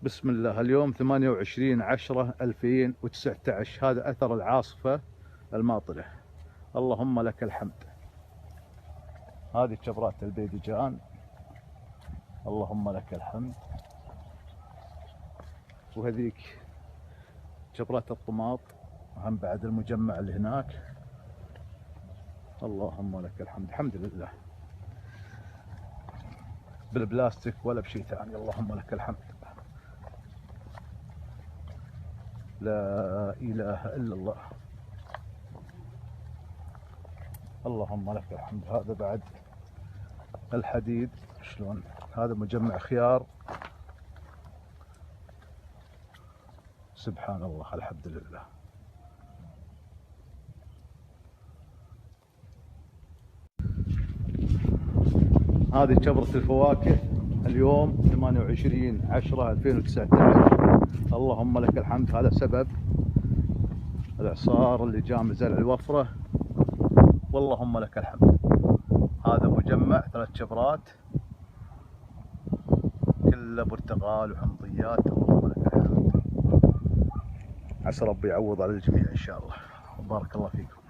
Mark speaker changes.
Speaker 1: بسم الله. اليوم 28/10/2019. هذا أثر العاصفة الماطرة. اللهم لك الحمد. هذه شبرات البيدجان، اللهم لك الحمد. وهذيك شبرات الطماط، هم بعد المجمع اللي هناك. اللهم لك الحمد، الحمد لله. بالبلاستيك ولا بشيء ثاني. اللهم لك الحمد. لا إله إلا الله. اللهم لك الحمد. هذا بعد الحديد شلون، هذا مجمع خيار. سبحان الله، الحمد لله. هذه شبرة الفواكه اليوم 28/10/2019. اللهم لك الحمد. هذا سبب الإعصار اللي جاء من زرع الوفرة، واللهم لك الحمد. هذا مجمع 3 شبرات كله برتقال وحمضيات. اللهم لك الحمد. عسى ربي يعوض على الجميع إن شاء الله. بارك الله فيكم.